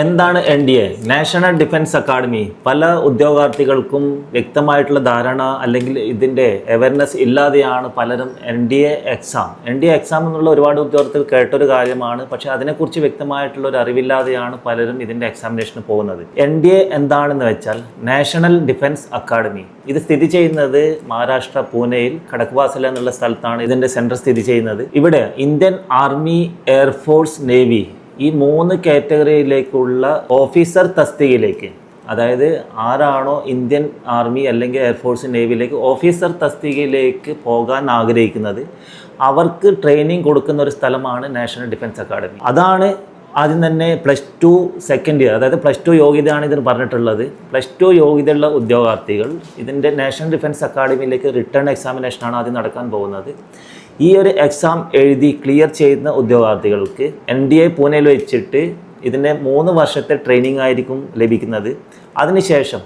എന്താണ് NDA national defence academy? പല ഉദ്യോഗാർത്ഥികൾക്കും വ്യക്തമായിട്ടുള്ള ധാരണ അല്ലെങ്കിൽ ഇതിൻ്റെ അവയർനെസ് ഇല്ലാതെയാണ് പലരും NDA എക്സാം എന്നുള്ള ഒരുപാട് ഉദ്യോഗാർത്ഥികൾ കേട്ടൊരു കാര്യമാണ്. പക്ഷേ അതിനെക്കുറിച്ച് വ്യക്തമായിട്ടുള്ള ഒരു അറിവില്ലാതെയാണ് പലരും ഇതിൻ്റെ എക്സാമിനേഷന് പോകുന്നത്. NDA എന്താണെന്ന് വെച്ചാൽ നാഷണൽ ഡിഫൻസ് അക്കാഡമി. ഇത് സ്ഥിതി ചെയ്യുന്നത് മഹാരാഷ്ട്ര പൂനെയിൽ ഖടക്വാസല എന്നുള്ള സ്ഥലത്താണ് ഇതിൻ്റെ സെൻറ്റർ സ്ഥിതി ചെയ്യുന്നത്. ഇവിടെ ഇന്ത്യൻ ആർമി, എയർഫോഴ്സ്, നേവി ഈ 3 കാറ്റഗറിയിലേക്കുള്ള ഓഫീസർ തസ്തികയിലേക്ക്, അതായത് ആരാണോ ഇന്ത്യൻ ആർമി അല്ലെങ്കിൽ എയർഫോഴ്സ്, നേവിയിലേക്ക് ഓഫീസർ തസ്തികയിലേക്ക് പോകാൻ ആഗ്രഹിക്കുന്നത് അവർക്ക് ട്രെയിനിങ് കൊടുക്കുന്ന ഒരു സ്ഥലമാണ് നാഷണൽ ഡിഫൻസ് അക്കാഡമി. അതാണ് ആദ്യം തന്നെ +2 സെക്കൻഡ് ഇയർ, അതായത് +2 യോഗ്യതയാണ് ഇതിന് പറഞ്ഞിട്ടുള്ളത്. +2 യോഗ്യതയുള്ള ഉദ്യോഗാർത്ഥികൾ ഇതിൻ്റെ നാഷണൽ ഡിഫൻസ് അക്കാഡമിയിലേക്ക് റിട്ടേൺ എക്സാമിനേഷനാണ് ആദ്യം നടക്കാൻ പോകുന്നത്. ഈ ഒരു എക്സാം എഴുതി ക്ലിയർ ചെയ്യുന്ന ഉദ്യോഗാർത്ഥികൾക്ക് NDA പൂനെയിൽ വെച്ചിട്ട് ഇതിൻ്റെ 3 വർഷത്തെ ട്രെയിനിങ് ആയിരിക്കും ലഭിക്കുന്നത്. അതിനുശേഷം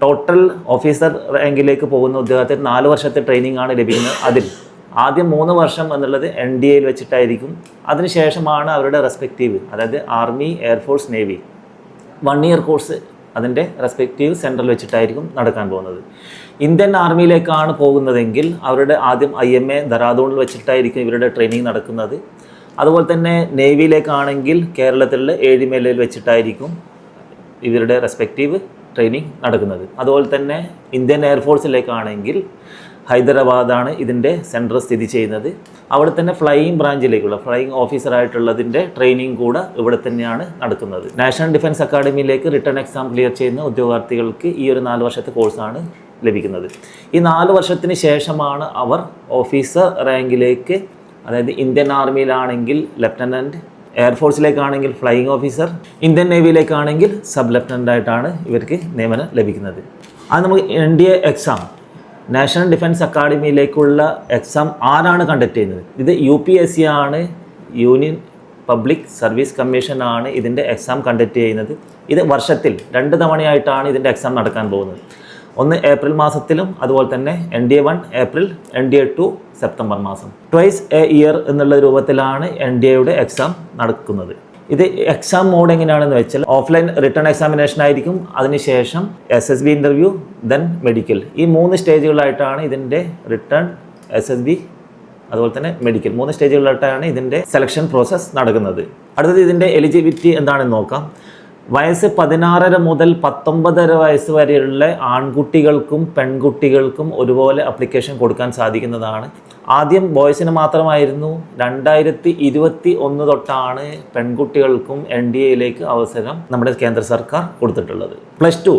ടോട്ടൽ ഓഫീസർ റാങ്കിലേക്ക് പോകുന്ന ഉദ്യോഗാർത്ഥികൾ 4 വർഷത്തെ ട്രെയിനിങ് ആണ് ലഭിക്കുന്നത്. അതിൽ ആദ്യം 3 വർഷം എന്നുള്ളത് NDAയിൽ വെച്ചിട്ടായിരിക്കും. അതിനുശേഷമാണ് അവരുടെ റെസ്പെക്റ്റീവ്, അതായത് army, air force, navy 1 year course അതിൻ്റെ റെസ്പെക്റ്റീവ് സെൻട്രൽ വെച്ചിട്ടായിരിക്കും നടക്കാൻ പോകുന്നത്. ഇന്ത്യൻ ആർമിയിലേക്കാണ് പോകുന്നതെങ്കിൽ അവരുടെ ആദ്യം IMA ദറാദൂണിൽ വെച്ചിട്ടായിരിക്കും ഇവരുടെ ട്രെയിനിങ് നടക്കുന്നത്. അതുപോലെ തന്നെ നേവിയിലേക്കാണെങ്കിൽ കേരളത്തിലെ ഏഴിമലയിൽ വെച്ചിട്ടായിരിക്കും ഇവരുടെ റെസ്പെക്റ്റീവ് ട്രെയിനിങ് നടക്കുന്നത്. അതുപോലെ തന്നെ ഇന്ത്യൻ എയർഫോഴ്സിലേക്കാണെങ്കിൽ ഹൈദരാബാദാണ് ഇതിൻ്റെ സെൻറ്റർ സ്ഥിതി ചെയ്യുന്നത്. അവിടെ തന്നെ ഫ്ലൈയിങ് ബ്രാഞ്ചിലേക്കുള്ള ഫ്ലൈയിങ് ഓഫീസറായിട്ടുള്ളതിൻ്റെ ട്രെയിനിങ് കൂടെ ഇവിടെ തന്നെയാണ് നടക്കുന്നത്. നാഷണൽ ഡിഫൻസ് അക്കാഡമിയിലേക്ക് റിട്ടേൺ എക്സാം ക്ലിയർ ചെയ്യുന്ന ഉദ്യോഗാർത്ഥികൾക്ക് ഈ ഒരു 4 വർഷത്തെ കോഴ്സാണ് ലഭിക്കുന്നത്. ഈ 4 വർഷത്തിന് ശേഷമാണ് അവർ ഓഫീസർ റാങ്കിലേക്ക്, അതായത് ഇന്ത്യൻ ആർമിയിലാണെങ്കിൽ ലെഫ്റ്റനൻറ്റ്, എയർഫോഴ്സിലേക്കാണെങ്കിൽ ഫ്ലൈയിങ് ഓഫീസർ, ഇന്ത്യൻ നേവിയിലേക്കാണെങ്കിൽ സബ് ലെഫ്റ്റനൻ്റായിട്ടാണ് ഇവർക്ക് നിയമനം ലഭിക്കുന്നത്. അത് നമുക്ക് NDA എക്സാം, നാഷണൽ ഡിഫൻസ് അക്കാഡമിയിലേക്കുള്ള എക്സാം ആരാണ് കണ്ടക്ട് ചെയ്യുന്നത്? ഇത് UPSC ആണ്, യൂണിയൻ പബ്ലിക് സർവീസ് കമ്മീഷനാണ് ഇതിൻ്റെ എക്സാം കണ്ടക്ട് ചെയ്യുന്നത്. ഇത് വർഷത്തിൽ 2 തവണയായിട്ടാണ് ഇതിൻ്റെ എക്സാം നടക്കാൻ പോകുന്നത്. ഒന്ന് ഏപ്രിൽ മാസത്തിലും അതുപോലെ തന്നെ NDA 1 ഏപ്രിൽ, NDA 2 സെപ്റ്റംബർ മാസം. ട്വൈസ് എ ഇയർ എന്നുള്ള രൂപത്തിലാണ് NDAയുടെ എക്സാം നടക്കുന്നത്. ഇത് എക്സാം മോഡ് എങ്ങനെയാണെന്ന് വെച്ചാൽ ഓഫ്ലൈൻ റിട്ടേൺ എക്സാമിനേഷൻ ആയിരിക്കും. അതിനുശേഷം SSB ഇൻ്റർവ്യൂ, ദെൻ മെഡിക്കൽ. ഈ 3 സ്റ്റേജുകളായിട്ടാണ് ഇതിൻ്റെ റിട്ടേൺ, SSB അതുപോലെ തന്നെ മെഡിക്കൽ 3 സ്റ്റേജുകളായിട്ടാണ് ഇതിൻ്റെ സെലക്ഷൻ പ്രോസസ്സ് നടക്കുന്നത്. അടുത്തത് ഇതിൻ്റെ എലിജിബിലിറ്റി എന്താണെന്ന് നോക്കാം. വയസ്സ് 16 മുതൽ 19 വയസ്സ് വരെയുള്ള ആൺകുട്ടികൾക്കും പെൺകുട്ടികൾക്കും ഒരുപോലെ അപ്ലിക്കേഷൻ കൊടുക്കാൻ സാധിക്കുന്നതാണ്. ആദ്യം ബോയ്സിന് മാത്രമായിരുന്നു. 2021 തൊട്ടാണ് പെൺകുട്ടികൾക്കും NDAയിലേക്ക് അവസരം നമ്മുടെ കേന്ദ്ര സർക്കാർ കൊടുത്തിട്ടുള്ളത്. +2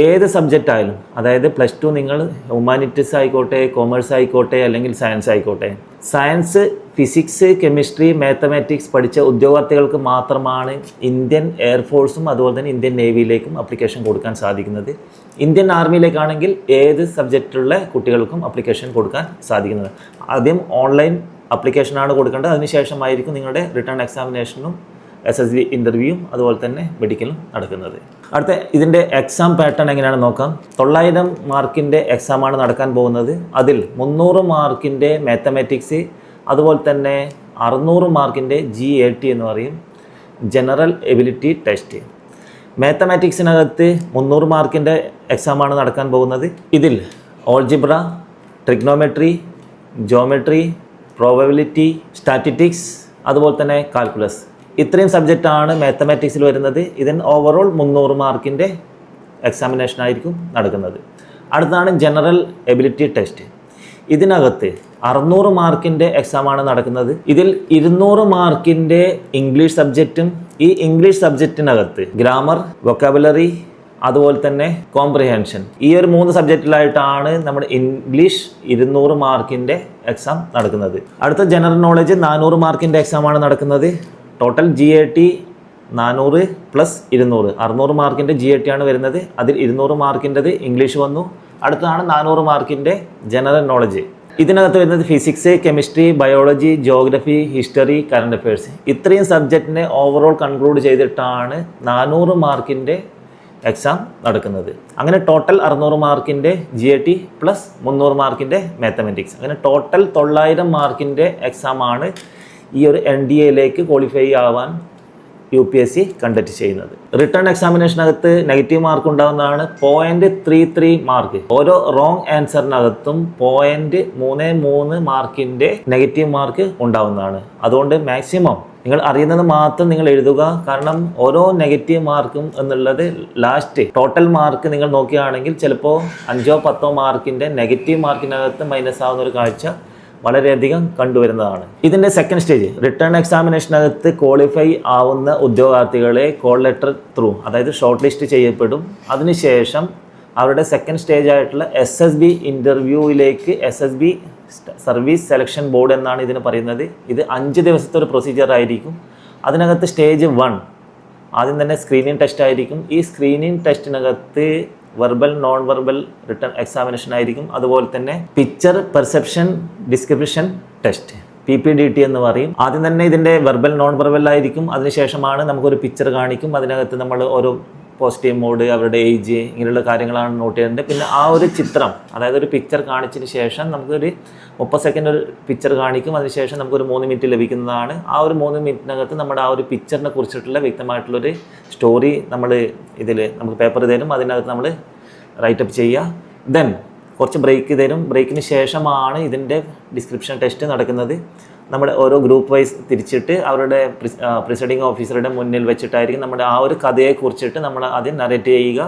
ഏത് സബ്ജക്റ്റ് ആയാലും, അതായത് +2 നിങ്ങൾ ഹ്യൂമാനിറ്റീസ് ആയിക്കോട്ടെ, കൊമേഴ്സ് ആയിക്കോട്ടെ, അല്ലെങ്കിൽ സയൻസ് ആയിക്കോട്ടെ, സയൻസ്, ഫിസിക്സ്, കെമിസ്ട്രി, മാത്തമാറ്റിക്സ് പഠിച്ച ഉദ്യോഗാർത്ഥികൾക്ക് മാത്രമാണ് ഇന്ത്യൻ എയർഫോഴ്സും അതുപോലെ തന്നെ ഇന്ത്യൻ നേവിയിലേക്കും അപ്ലിക്കേഷൻ കൊടുക്കാൻ സാധിക്കുന്നത്. ഇന്ത്യൻ ആർമിയിലേക്കാണെങ്കിൽ ഏത് സബ്ജക്റ്റുള്ള കുട്ടികൾക്കും അപ്ലിക്കേഷൻ കൊടുക്കാൻ സാധിക്കുന്നത്. ആദ്യം ഓൺലൈൻ അപ്ലിക്കേഷനാണ് കൊടുക്കേണ്ടത്. അതിനുശേഷമായിരിക്കും നിങ്ങളുടെ റിട്ടേൺ എക്സാമിനേഷനും SSB ഇൻ്റർവ്യൂവും അതുപോലെ തന്നെ മെഡിക്കലും നടക്കുന്നത്. അടുത്ത ഇതിൻ്റെ എക്സാം പാറ്റേൺ എങ്ങനെയാണെന്ന് നോക്കാം. 900 മാർക്കിൻ്റെ എക്സാമാണ് നടക്കാൻ പോകുന്നത്. അതിൽ 300 മാർക്കിൻ്റെ മാത്തമാറ്റിക്സ്, അതുപോലെ തന്നെ 600 മാർക്കിൻ്റെ GAT എന്ന് പറയും, ജനറൽ എബിലിറ്റി ടെസ്റ്റ്. മാത്തമാറ്റിക്സിനകത്ത് 300 മാർക്കിൻ്റെ എക്സാമാണ് നടക്കാൻ പോകുന്നത്. ഇതിൽ algebra, trigonometry, geometry, probability, statistics, അതുപോലെ തന്നെ കാൽക്കുലസ്, ഇത്രയും സബ്ജക്റ്റാണ് മാത്തമാറ്റിക്സിൽ വരുന്നത്. ഇതിന് ഓവറോൾ 300 മാർക്കിൻ്റെ എക്സാമിനേഷൻ ആയിരിക്കും നടക്കുന്നത്. അടുത്താണ് ജനറൽ എബിലിറ്റി ടെസ്റ്റ്. ഇതിനകത്ത് 600 മാർക്കിൻ്റെ എക്സാമാണ് നടക്കുന്നത്. ഇതിൽ 200 മാർക്കിൻ്റെ ഇംഗ്ലീഷ് സബ്ജക്റ്റും, ഈ ഇംഗ്ലീഷ് സബ്ജക്റ്റിനകത്ത് ഗ്രാമർ, വൊക്കാബുലറി, അതുപോലെ തന്നെ കോംപ്രിഹെൻഷൻ, ഈ ഒരു 3 സബ്ജക്റ്റിലായിട്ടാണ് നമ്മുടെ ഇംഗ്ലീഷ് 200 മാർക്കിൻ്റെ എക്സാം നടക്കുന്നത്. അടുത്ത ജനറൽ നോളജ് 400 മാർക്കിൻ്റെ എക്സാമാണ് നടക്കുന്നത്. ടോട്ടൽ GAT 400 + 200, 600 മാർക്കിൻ്റെ GAT ആണ് വരുന്നത്. അതിൽ 200 മാർക്കിൻ്റെത് ഇംഗ്ലീഷ് വന്നു. അടുത്തതാണ് 400 മാർക്കിൻ്റെ ജനറൽ നോളജ്. ഇതിനകത്ത് വരുന്നത് physics, chemistry, biology, geography, history, current affairs. ഇത്രയും സബ്ജക്റ്റിനെ ഓവറോൾ കൺക്ലൂഡ് ചെയ്തിട്ടാണ് 400 മാർക്കിൻ്റെ എക്സാം നടക്കുന്നത്. അങ്ങനെ ടോട്ടൽ 600 മാർക്കിൻ്റെ GAT + 300 മാർക്കിൻ്റെ മാത്തമാറ്റിക്സ്. അങ്ങനെ ടോട്ടൽ 900 മാർക്കിൻ്റെ എക്സാമാണ് ഈ ഒരു NDAയിലേക്ക് ക്വാളിഫൈ ആവാൻ UPSC കണ്ടക്ട് ചെയ്യുന്നത്. റിട്ടേൺ എക്സാമിനേഷനകത്ത് നെഗറ്റീവ് മാർക്ക് ഉണ്ടാകുന്നതാണ് 0.33 മാർക്ക്. ഓരോ റോങ് ആൻസറിനകത്തും 0.33 മാർക്കിൻ്റെ നെഗറ്റീവ് മാർക്ക് ഉണ്ടാവുന്നതാണ്. അതുകൊണ്ട് മാക്സിമം നിങ്ങൾ അറിയുന്നത് മാത്രം നിങ്ങൾ എഴുതുക. കാരണം ഓരോ നെഗറ്റീവ് മാർക്കും എന്നുള്ളത് ലാസ്റ്റ് ടോട്ടൽ മാർക്ക് നിങ്ങൾ നോക്കുകയാണെങ്കിൽ ചിലപ്പോൾ 5-10 മാർക്കിൻ്റെ നെഗറ്റീവ് മാർക്കിനകത്ത് മൈനസ് ആവുന്ന ഒരു കാഴ്ച വളരെയധികം കണ്ടുവരുന്നതാണ്. ഇതിൻ്റെ സെക്കൻഡ് സ്റ്റേജ് റിട്ടേൺ എക്സാമിനേഷനകത്ത് ക്വാളിഫൈ ആവുന്ന ഉദ്യോഗാർത്ഥികളെ കോൾ ലെറ്റർ ത്രൂ, അതായത് ഷോർട്ട് ലിസ്റ്റ് ചെയ്യപ്പെടും. അതിനുശേഷം അവരുടെ സെക്കൻഡ് സ്റ്റേജ് ആയിട്ടുള്ള SSB ഇൻ്റർവ്യൂവിലേക്ക് SSB service selection board എന്നാണ് ഇതിന് പറയുന്നത്. ഇത് 5 ദിവസത്തെ ഒരു പ്രൊസീജിയർ ആയിരിക്കും. അതിനകത്ത് സ്റ്റേജ് 1 ആദ്യം തന്നെ സ്ക്രീനിങ് ടെസ്റ്റ് ആയിരിക്കും. ഈ സ്ക്രീനിങ് ടെസ്റ്റിനകത്ത് verbal non verbal written examination ആയിരിക്കും. അതുപോലെ തന്നെ picture perception description test, PPDT എന്ന് പറയും. ആദ്യം തന്നെ ഇതിൻ്റെ വെർബൽ നോൺ വെർബൽ ആയിരിക്കും. അതിനുശേഷമാണ് നമുക്കൊരു പിക്ചർ കാണിക്കും. അതിനകത്ത് നമ്മൾ ഓരോ പോസിറ്റീവ് മോഡ്, അവരുടെ ഏജ്, ഇങ്ങനെയുള്ള കാര്യങ്ങളാണ് നോട്ട് ചെയ്യേണ്ടത്. പിന്നെ ആ ഒരു ചിത്രം, അതായത് ഒരു പിക്ചർ കാണിച്ചതിന് ശേഷം നമുക്കൊരു 30 സെക്കൻഡ് ഒരു പിക്ചർ കാണിക്കും. അതിനുശേഷം നമുക്കൊരു 3 മിനിറ്റ് ലഭിക്കുന്നതാണ്. ആ ഒരു 3 മിനിറ്റിനകത്ത് നമ്മുടെ ആ ഒരു പിക്ചറിനെ കുറിച്ചിട്ടുള്ള വ്യക്തമായിട്ടുള്ളൊരു സ്റ്റോറി നമുക്ക് പേപ്പർ തരും. അതിനകത്ത് നമ്മൾ റൈറ്റപ്പ് ചെയ്യുക. ദെൻ കുറച്ച് ബ്രേക്ക് തരും. ബ്രേക്കിന് ശേഷമാണ് ഇതിൻ്റെ ഡിസ്ക്രിപ്ഷൻ ടെസ്റ്റ് നടക്കുന്നത്. നമ്മുടെ ഓരോ ഗ്രൂപ്പ് വൈസ് തിരിച്ചിട്ട് അവരുടെ പ്രിസൈഡിങ് ഓഫീസറുടെ മുന്നിൽ വെച്ചിട്ടായിരിക്കും നമ്മുടെ ആ ഒരു കഥയെക്കുറിച്ചിട്ട് നമ്മൾ ആദ്യം നറേറ്റ് ചെയ്യുക.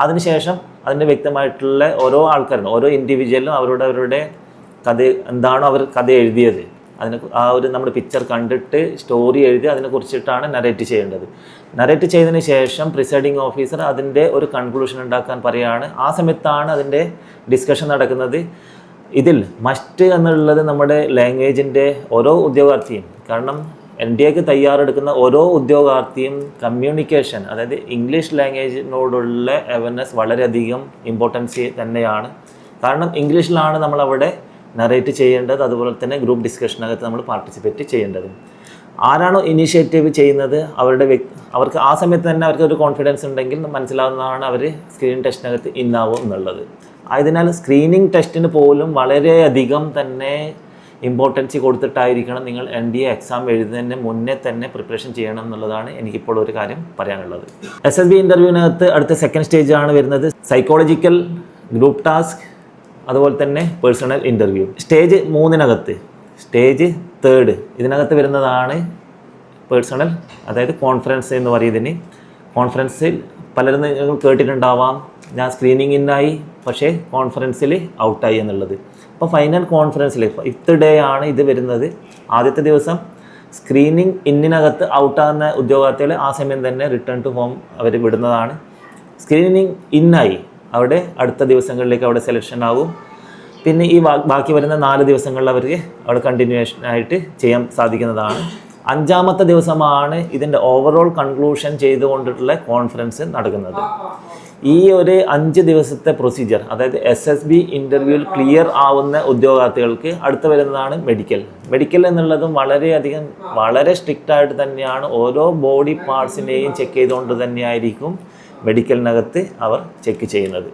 അതിനുശേഷം അതിൻ്റെ വ്യക്തമായിട്ടുള്ള ഓരോ ആൾക്കാരും, ഓരോ ഇൻഡിവിജ്വലും അവരുടെ കഥ എന്താണോ അവർ കഥ എഴുതിയത്, ആ ഒരു നമ്മുടെ പിക്ചർ കണ്ടിട്ട് സ്റ്റോറി എഴുതി അതിനെക്കുറിച്ചിട്ടാണ് നറേറ്റ് ചെയ്യേണ്ടത്. നറേറ്റ് ചെയ്തതിന് ശേഷം പ്രിസൈഡിങ് ഓഫീസർ അതിൻ്റെ ഒരു കൺക്ലൂഷൻ ഉണ്ടാക്കാൻ പറയുകയാണ്. ആ സമയത്താണ് അതിൻ്റെ ഡിസ്കഷൻ നടക്കുന്നത്. ഇതിൽ മസ്റ്റ് എന്നുള്ളത് നമ്മുടെ ലാംഗ്വേജിൻ്റെ ഓരോ ഉദ്യോഗാർത്ഥിയും, കാരണം NDAക്ക് തയ്യാറെടുക്കുന്ന ഓരോ ഉദ്യോഗാർത്ഥിയും കമ്മ്യൂണിക്കേഷൻ, അതായത് ഇംഗ്ലീഷ് ലാംഗ്വേജിനോടുള്ള അവയർനെസ് വളരെയധികം ഇമ്പോർട്ടൻസ് തന്നെയാണ്. കാരണം ഇംഗ്ലീഷിലാണ് നമ്മളവിടെ നറേറ്റ് ചെയ്യേണ്ടത്. അതുപോലെ തന്നെ ഗ്രൂപ്പ് ഡിസ്കഷനകത്ത് നമ്മൾ പാർട്ടിസിപ്പേറ്റ് ചെയ്യേണ്ടത്. ആരാണോ ഇനീഷ്യേറ്റീവ് ചെയ്യുന്നത് അവർക്ക് ആ സമയത്ത് തന്നെ അവർക്ക് ഒരു കോൺഫിഡൻസ് ഉണ്ടെങ്കിൽ മനസ്സിലാവുന്നതാണ് അവർ സ്ക്രീനിങ് ടെസ്റ്റിനകത്ത് ഇന്നാവും എന്നുള്ളത്. ആയതിനാൽ സ്ക്രീനിങ് ടെസ്റ്റിന് പോലും വളരെയധികം തന്നെ ഇമ്പോർട്ടൻസ് കൊടുത്തിട്ടായിരിക്കണം നിങ്ങൾ NDA എക്സാം എഴുതുന്നതിന് മുന്നേ തന്നെ പ്രിപ്പറേഷൻ ചെയ്യണം എന്നുള്ളതാണ് എനിക്കിപ്പോൾ ഒരു കാര്യം പറയാനുള്ളത്. SSB ഇൻ്റർവ്യൂവിനകത്ത് അടുത്ത സെക്കൻഡ് സ്റ്റേജാണ് വരുന്നത്. സൈക്കോളജിക്കൽ, ഗ്രൂപ്പ് ടാസ്ക്, അതുപോലെ തന്നെ പേഴ്സണൽ ഇൻ്റർവ്യൂ. സ്റ്റേജ് 3 സ്റ്റേജ് 3 ഇതിനകത്ത് വരുന്നതാണ് പേഴ്സണൽ, അതായത് കോൺഫറൻസ് എന്ന് പറയുന്നതിന്. കോൺഫറൻസിൽ പലരും നിങ്ങൾ കേട്ടിട്ടുണ്ടാവാം, ഞാൻ സ്ക്രീനിങ് ഇന്നായി പക്ഷേ കോൺഫറൻസിൽ ഔട്ടായി എന്നുള്ളത്. അപ്പോൾ ഫൈനൽ കോൺഫറൻസിൽ 5th ഡേ ആണ് ഇത് വരുന്നത്. ആദ്യത്തെ ദിവസം സ്ക്രീനിങ് ഇന്നിനകത്ത് ഔട്ടാകുന്ന ഉദ്യോഗാർത്ഥികളെ ആ സമയം തന്നെ റിട്ടേൺ ടു ഹോം അവർ വിടുന്നതാണ്. സ്ക്രീനിങ് ഇന്നായി അവിടെ അടുത്ത ദിവസങ്ങളിലേക്ക് അവിടെ സെലക്ഷൻ ആകും. പിന്നെ ഈ ബാക്കി വരുന്ന 4 ദിവസങ്ങളിൽ അവർക്ക് അവിടെ കണ്ടിന്യൂവേഷൻ ആയിട്ട് ചെയ്യാൻ സാധിക്കുന്നതാണ്. 5ാമത്തെ ദിവസമാണ് ഇതിൻ്റെ ഓവറോൾ കൺക്ലൂഷൻ ചെയ്തുകൊണ്ടിട്ടുള്ള കോൺഫറൻസ് നടക്കുന്നത്. ഈ ഒരു 5 ദിവസത്തെ പ്രൊസീജിയർ, അതായത് SSB ഇൻ്റർവ്യൂവിൽ ക്ലിയർ ആവുന്ന ഉദ്യോഗാർത്ഥികൾക്ക് അടുത്ത് വരുന്നതാണ് മെഡിക്കൽ എന്നുള്ളതും വളരെ സ്ട്രിക്റ്റ് ആയിട്ട് തന്നെയാണ്. ഓരോ ബോഡി പാർട്സിനെയും ചെക്ക് ചെയ്തുകൊണ്ട് തന്നെയായിരിക്കും മെഡിക്കലിനകത്ത് അവർ ചെക്ക് ചെയ്യുന്നത്.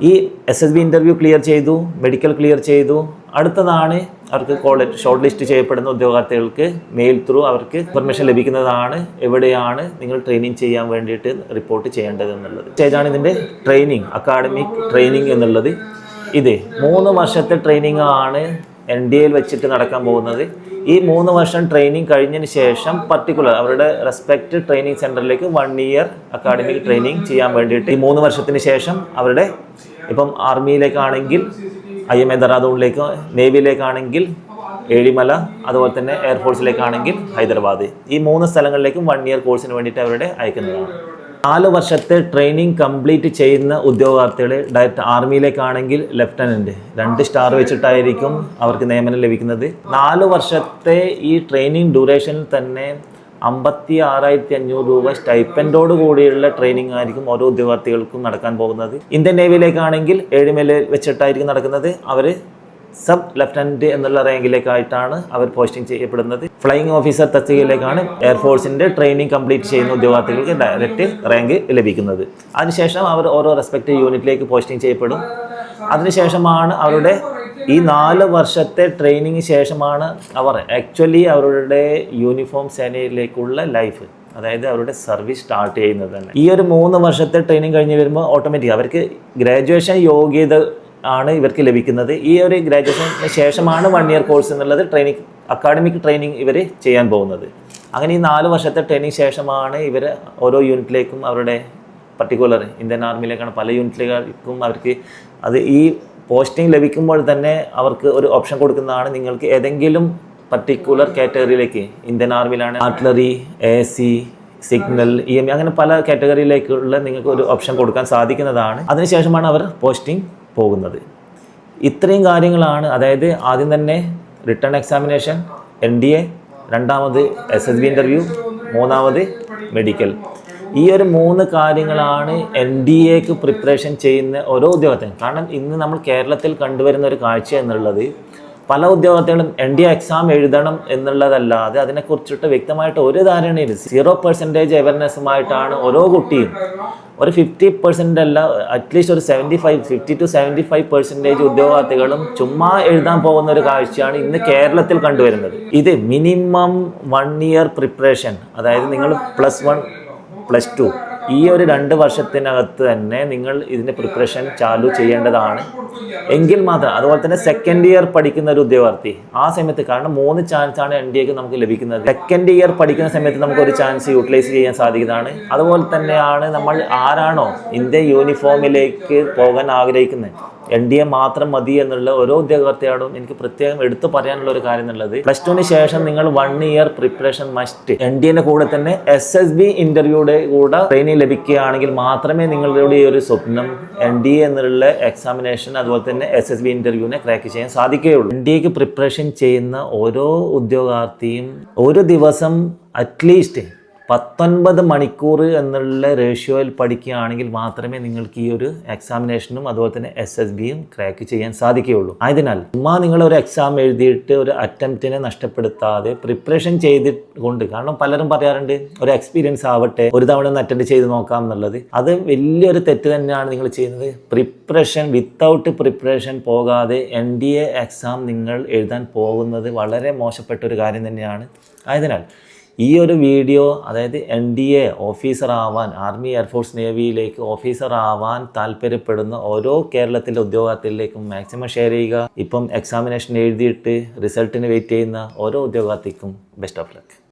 ഈ SSB ഇൻ്റർവ്യൂ ക്ലിയർ ചെയ്തു, മെഡിക്കൽ ക്ലിയർ ചെയ്തു, അടുത്തതാണ് അവർക്ക് ഷോർട്ട് ലിസ്റ്റ് ചെയ്യപ്പെടുന്ന ഉദ്യോഗാർത്ഥികൾക്ക് മെയിൽ ത്രൂ അവർക്ക് ഇൻഫർമേഷൻ ലഭിക്കുന്നതാണ് എവിടെയാണ് നിങ്ങൾ ട്രെയിനിങ് ചെയ്യാൻ വേണ്ടിയിട്ട് റിപ്പോർട്ട് ചെയ്യേണ്ടത് എന്നുള്ളത്. സ്റ്റേജാണ് ഇതിൻ്റെ ട്രെയിനിങ്, അക്കാഡമിക് ട്രെയിനിങ് എന്നുള്ളത്. ഇത് 3 വർഷത്തെ ട്രെയിനിങ് ആണ് NDAയിൽ വെച്ചിട്ട് നടക്കാൻ പോകുന്നത്. ഈ 3 വർഷം ട്രെയിനിങ് കഴിഞ്ഞതിന് ശേഷം പർട്ടിക്കുലർ അവരുടെ റെസ്പെക്റ്റ് ട്രെയിനിങ് സെൻറ്ററിലേക്ക് 1 ഇയർ അക്കാഡമിക് ട്രെയിനിങ് ചെയ്യാൻ വേണ്ടിയിട്ട് ഈ 3 വർഷത്തിന് ശേഷം അവരുടെ ഇപ്പം ആർമിയിലേക്കാണെങ്കിൽ IMA ദറാദൂണിലേക്കോ, നേവിയിലേക്കാണെങ്കിൽ ഏഴിമല, അതുപോലെ തന്നെ എയർഫോഴ്സിലേക്കാണെങ്കിൽ ഹൈദരാബാദ്, ഈ 3 സ്ഥലങ്ങളിലേക്കും 1 ഇയർ കോഴ്സിന് വേണ്ടിയിട്ട് അവരുടെ അയക്കുന്നതാണ്. 4 വർഷത്തെ ട്രെയിനിങ് കംപ്ലീറ്റ് ചെയ്യുന്ന ഉദ്യോഗാർത്ഥികളെ ഡയറക്റ്റ് ആർമിയിലേക്കാണെങ്കിൽ ലെഫ്റ്റനൻറ്റ് 2 സ്റ്റാർ വെച്ചിട്ടായിരിക്കും അവർക്ക് നിയമനം ലഭിക്കുന്നത്. 4 വർഷത്തെ ഈ ട്രെയിനിങ് ഡ്യൂറേഷനിൽ തന്നെ 56,500 രൂപ സ്റ്റൈപ്പൻഡോട് കൂടിയുള്ള ട്രെയിനിങ് ആയിരിക്കും ഓരോ ഉദ്യോഗാർത്ഥികൾക്കും നടക്കാൻ പോകുന്നത്. ഇന്ത്യൻ നേവിയിലേക്കാണെങ്കിൽ ഏഴിമല വെച്ചിട്ടായിരിക്കും നടക്കുന്നത്. അവർ സബ് ലെഫ്റ്റനൻറ്റ് എന്നുള്ള റാങ്കിലേക്കായിട്ടാണ് അവർ പോസ്റ്റിംഗ് ചെയ്യപ്പെടുന്നത്. ഫ്ലൈയിങ് ഓഫീസർ തസ്തികയിലേക്കാണ് എയർഫോഴ്സിൻ്റെ ട്രെയിനിങ് കംപ്ലീറ്റ് ചെയ്യുന്ന ഉദ്യോഗാർത്ഥികൾക്ക് ഡയറക്റ്റ് റാങ്ക് ലഭിക്കുന്നത്. അതിനുശേഷം അവർ ഓരോ റെസ്പെക്റ്റീവ് യൂണിറ്റിലേക്ക് പോസ്റ്റിംഗ് ചെയ്യപ്പെടും. അതിനുശേഷമാണ് അവരുടെ ഈ 4 വർഷത്തെ ട്രെയിനിങ് ശേഷമാണ് അവർ ആക്ച്വലി അവരുടെ യൂണിഫോം സേനയിലേക്കുള്ള ലൈഫ്, അതായത് അവരുടെ സർവീസ് സ്റ്റാർട്ട് ചെയ്യുന്നത് തന്നെ. ഈ ഒരു 3 വർഷത്തെ ട്രെയിനിങ് കഴിഞ്ഞ് വരുമ്പോൾ ഓട്ടോമാറ്റിക് അവർക്ക് ഗ്രാജുവേഷൻ യോഗ്യത ആണ് ഇവർക്ക് ലഭിക്കുന്നത്. ഈ ഒരു ഗ്രാജുവേഷന് ശേഷമാണ് 1 ഇയർ കോഴ്സ് എന്നുള്ളത് ട്രെയിനിങ് അക്കാഡമിക് ട്രെയിനിങ് ഇവർ ചെയ്യാൻ പോകുന്നത്. അങ്ങനെ ഈ 4 വർഷത്തെ ട്രെയിനിങ് ശേഷമാണ് ഇവർ ഓരോ യൂണിറ്റിലേക്കും അവരുടെ പർട്ടിക്കുലർ ഇന്ത്യൻ ആർമിയിലേക്കാണ് പല യൂണിറ്റിലേക്കും അവർക്ക് അത് ഈ പോസ്റ്റിംഗ് ലഭിക്കുമ്പോൾ തന്നെ അവർക്ക് ഒരു ഓപ്ഷൻ കൊടുക്കുന്നതാണ്. നിങ്ങൾക്ക് ഏതെങ്കിലും പർട്ടിക്കുലർ കാറ്റഗറിയിലേക്ക് ഇന്ത്യൻ ആർമിയിലാണ് ആർട്ടിലറി, AC, സിഗ്നൽ, EME അങ്ങനെ പല കാറ്റഗറിയിലേക്കുള്ള നിങ്ങൾക്ക് ഒരു ഓപ്ഷൻ കൊടുക്കാൻ സാധിക്കുന്നതാണ്. അതിനുശേഷമാണ് അവർ പോസ്റ്റിംഗ് പോകുന്നത്. ഇത്രയും കാര്യങ്ങളാണ്. അതായത് ആദ്യം തന്നെ റിട്ടേൺ എക്സാമിനേഷൻ, NDA, രണ്ടാമത് SSB ഇൻ്റർവ്യൂ, മൂന്നാമത് മെഡിക്കൽ. ഈ ഒരു 3 കാര്യങ്ങളാണ് NDAക്ക് പ്രിപ്പറേഷൻ ചെയ്യുന്ന ഓരോ ഉദ്യോഗസ്ഥനും. കാരണം ഇന്ന് നമ്മൾ കേരളത്തിൽ കണ്ടുവരുന്ന ഒരു കാഴ്ച എന്നുള്ളത് പല ഉദ്യോഗസ്ഥകളും NDA എക്സാം എഴുതണം എന്നുള്ളതല്ലാതെ അതിനെക്കുറിച്ചിട്ട് വ്യക്തമായിട്ട് ഒരു ധാരണയില്ല. 0% അവയർനെസ്സുമായിട്ടാണ് ഓരോ കുട്ടിയും. ഒരു 50% അല്ല, അറ്റ്ലീസ്റ്റ് ഒരു 50 to 75% ഉദ്യോഗാർത്ഥികളും ചുമ്മാ എഴുതാൻ പോകുന്ന ഒരു കാഴ്ചയാണ് ഇന്ന് കേരളത്തിൽ കണ്ടുവരുന്നത്. ഇത് മിനിമം 1 ഇയർ പ്രിപ്പറേഷൻ, അതായത് നിങ്ങൾ +1, +2 ഈ ഒരു 2 വർഷത്തിനകത്ത് തന്നെ നിങ്ങൾ ഇതിൻ്റെ പ്രിപ്പറേഷൻ ചാലു ചെയ്യേണ്ടതാണ്. എങ്കിൽ മാത്രം, അതുപോലെ തന്നെ സെക്കൻഡ് ഇയർ പഠിക്കുന്ന ഒരു ഉദ്യോഗാർത്ഥി ആ സമയത്ത്, കാരണം 3 ചാൻസാണ് NDAക്ക് നമുക്ക് ലഭിക്കുന്നത്. സെക്കൻഡ് ഇയർ പഠിക്കുന്ന സമയത്ത് നമുക്ക് ഒരു ചാൻസ് യൂട്ടിലൈസ് ചെയ്യാൻ സാധിക്കുന്നതാണ്. അതുപോലെ തന്നെയാണ് നമ്മൾ ആരാണോ ഇന്ത്യ യൂണിഫോമിലേക്ക് പോകാൻ ആഗ്രഹിക്കുന്നത്, NDA മാത്രം മതി എന്നുള്ള ഓരോ ഉദ്യോഗാർത്ഥിയോടും എനിക്ക് പ്രത്യേകം എടുത്തു പറയാനുള്ള ഒരു കാര്യം എന്നുള്ളത്, +2ന് ശേഷം നിങ്ങൾ 1 ഇയർ പ്രിപ്പറേഷൻ മസ്റ്റ്. NDAന്റെ കൂടെ തന്നെ SSB ഇൻ്റർവ്യൂയുടെ കൂടെ ട്രെയിനിങ് ലഭിക്കുകയാണെങ്കിൽ മാത്രമേ നിങ്ങളുടെ ഈ ഒരു സ്വപ്നം NDA എന്നുള്ള എക്സാമിനേഷൻ അതുപോലെ തന്നെ SSB ഇൻ്റർവ്യൂവിനെ ക്രാക്ക് ചെയ്യാൻ സാധിക്കുകയുള്ളൂ. NDAക്ക് പ്രിപ്പറേഷൻ ചെയ്യുന്ന ഓരോ ഉദ്യോഗാർത്ഥിയും ഒരു ദിവസം അറ്റ്ലീസ്റ്റ് 19 മണിക്കൂർ എന്നുള്ള റേഷ്യോയിൽ പഠിക്കുകയാണെങ്കിൽ മാത്രമേ നിങ്ങൾക്ക് ഈ ഒരു എക്സാമിനേഷനും അതുപോലെ തന്നെ SSBയും ക്രാക്ക് ചെയ്യാൻ സാധിക്കുകയുള്ളൂ. ആയതിനാൽ ചുമ്മാ നിങ്ങളൊരു എക്സാം എഴുതിയിട്ട് ഒരു അറ്റംപ്റ്റിനെ നഷ്ടപ്പെടുത്താതെ പ്രിപ്പറേഷൻ ചെയ്തിട്ടുണ്ട്. കാരണം പലരും പറയാറുണ്ട് ഒരു എക്സ്പീരിയൻസ് ആവട്ടെ, ഒരു തവണ ഒന്ന് അറ്റൻഡ് ചെയ്ത് നോക്കാം എന്നുള്ളത്. അത് വലിയൊരു തെറ്റ് തന്നെയാണ് നിങ്ങൾ ചെയ്യുന്നത്. പ്രിപ്പറേഷൻ, വിത്തൗട്ട് പ്രിപ്പറേഷൻ പോകാതെ NDA എക്സാം നിങ്ങൾ എഴുതാൻ പോകുന്നത് വളരെ മോശപ്പെട്ട ഒരു കാര്യം തന്നെയാണ്. ആയതിനാൽ ഈ ഒരു വീഡിയോ, അതായത് NDA ഓഫീസർ ആവാൻ, ആർമി, എയർഫോഴ്സ്, നേവിയിലേക്ക് ഓഫീസർ ആവാൻ താല്പര്യപ്പെടുന്ന ഓരോ കേരളത്തിലെ ഉദ്യോഗാർത്ഥികളിലേക്കും മാക്സിമം ഷെയർ ചെയ്യുക. ഇപ്പം എക്സാമിനേഷൻ എഴുതിയിട്ട് റിസൾട്ടിന് വെയിറ്റ് ചെയ്യുന്ന ഓരോ ഉദ്യോഗാർത്ഥിക്കും ബെസ്റ്റ് ഓഫ് ലക്ക്.